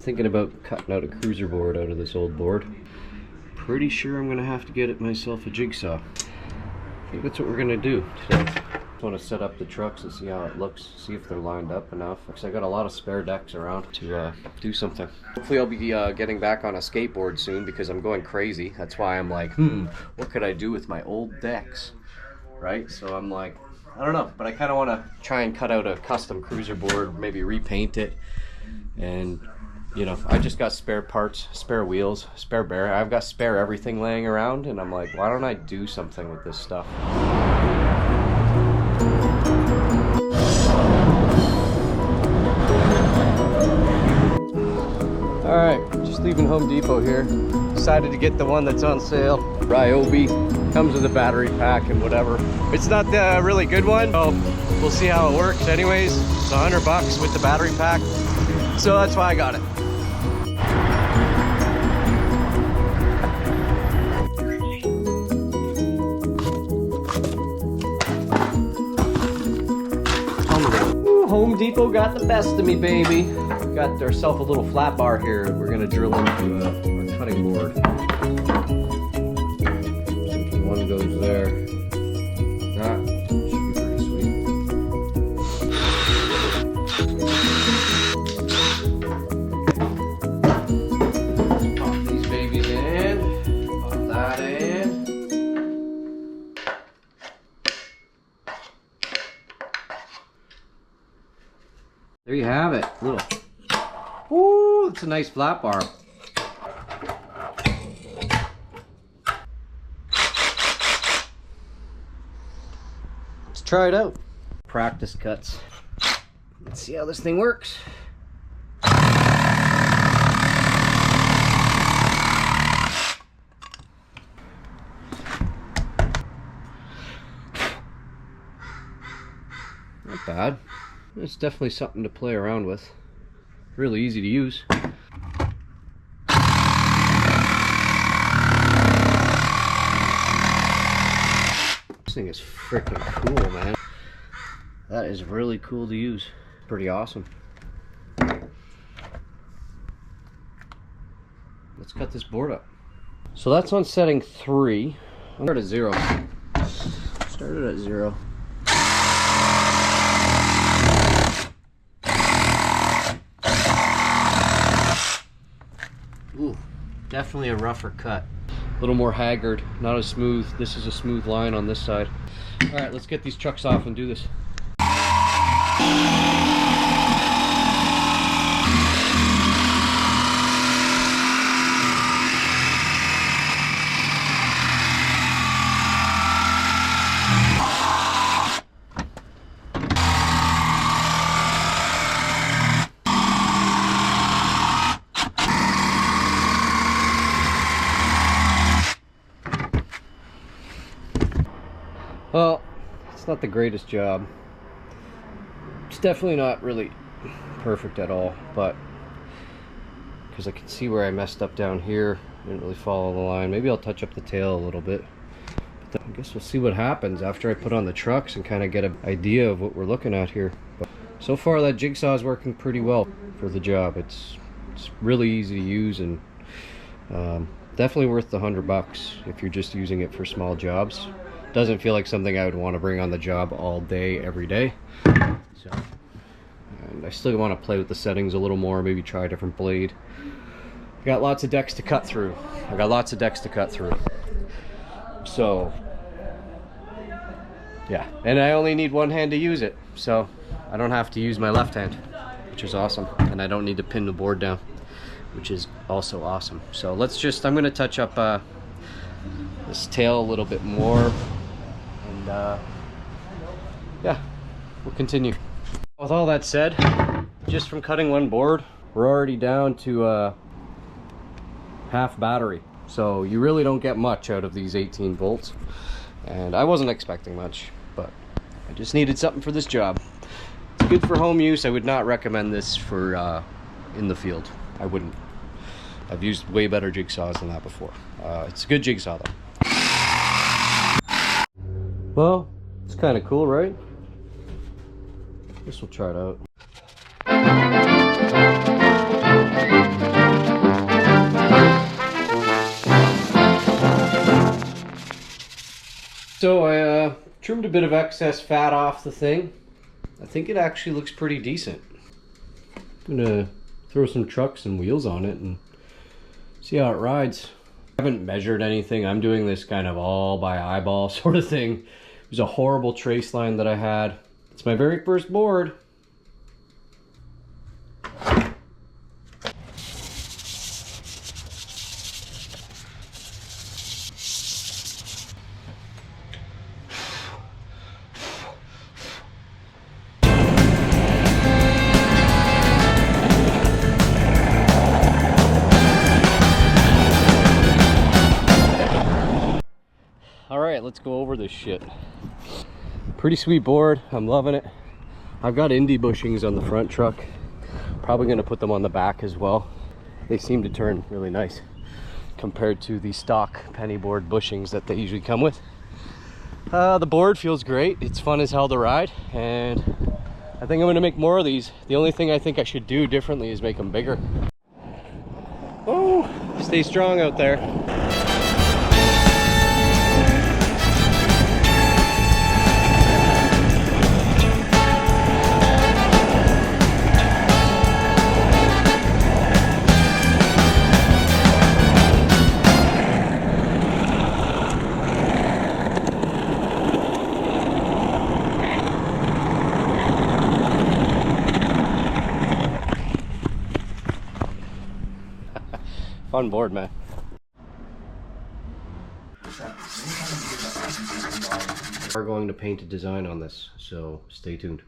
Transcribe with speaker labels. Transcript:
Speaker 1: thinking about cutting out a cruiser board out of this old board. Pretty sure I'm gonna have to get myself a jigsaw. I think that's what we're gonna do today. Just want to set up the trucks and see how it looks, see if they're lined up enough. Because I got a lot of spare decks around to do something. Hopefully I'll be getting back on a skateboard soon because I'm going crazy. That's why I'm like, what could I do with my old decks? Right? So I'm like, I don't know, but I kind of want to try and cut out a custom cruiser board, maybe repaint it. And you know, I just got spare parts, spare wheels, spare bearing. I've got spare everything laying around, and I'm like, why don't I do something with this stuff? Alright, just leaving Home Depot here. Decided to get the one that's on sale. Ryobi. Comes with a battery pack and whatever. It's not the really good one, so we'll see how it works anyways. It's $100 with the battery pack. So that's why I got it. Ooh, Home Depot got the best of me, baby. Got ourselves a little flat bar here. We're gonna drill into our cutting board. One goes there. That should be pretty sweet. Pop these babies in. Pop that in. There you have it. Little. Ooh, it's a nice flat bar. Let's try it out. Practice cuts. Let's see how this thing works. Not bad. It's definitely something to play around with. Really easy to use. This thing is freaking cool, man. That is really cool to use. Pretty awesome. Let's cut this board up. So that's on setting 3. I'm started at 0. Started at 0. Ooh, definitely a rougher cut. A little more haggard, not as smooth. This is a smooth line on this side. All right, let's get these trucks off and do this. Well, it's not the greatest job. It's definitely not really perfect at all, but because I can see where I messed up down here, didn't really follow the line. Maybe I'll touch up the tail a little bit. But I guess we'll see what happens after I put on the trucks and kind of get an idea of what we're looking at here. But so far that jigsaw is working pretty well for the job. It's really easy to use and definitely worth the $100 if you're just using it for small jobs. Doesn't feel like something I would want to bring on the job all day, every day. So, and I still want to play with the settings a little more, maybe try a different blade. I got lots of decks to cut through. So, yeah, and I only need one hand to use it, so I don't have to use my left hand, which is awesome. And I don't need to pin the board down, which is also awesome. So I'm going to touch up this tail a little bit more. Yeah, we'll continue. With all that said, just from cutting one board, we're already down to half battery. So you really don't get much out of these 18 volts. And I wasn't expecting much, but I just needed something for this job. It's good for home use. I would not recommend this for in the field. I wouldn't. I've used way better jigsaws than that before. It's a good jigsaw though. Well, it's kind of cool, right? Guess we'll try it out. So I trimmed a bit of excess fat off the thing. I think it actually looks pretty decent. I'm gonna throw some trucks and wheels on it and see how it rides. I haven't measured anything. I'm doing this kind of all by eyeball sort of thing. It was a horrible trace line that I had. It's my very first board. All right, let's go over this shit. Pretty sweet board, I'm loving it. I've got indie bushings on the front truck. Probably gonna put them on the back as well. They seem to turn really nice compared to the stock penny board bushings that they usually come with. The board feels great. It's fun as hell to ride, and I think I'm gonna make more of these. The only thing I think I should do differently is make them bigger. Oh, stay strong out there. Fun board, man. We're going to paint a design on this, so stay tuned.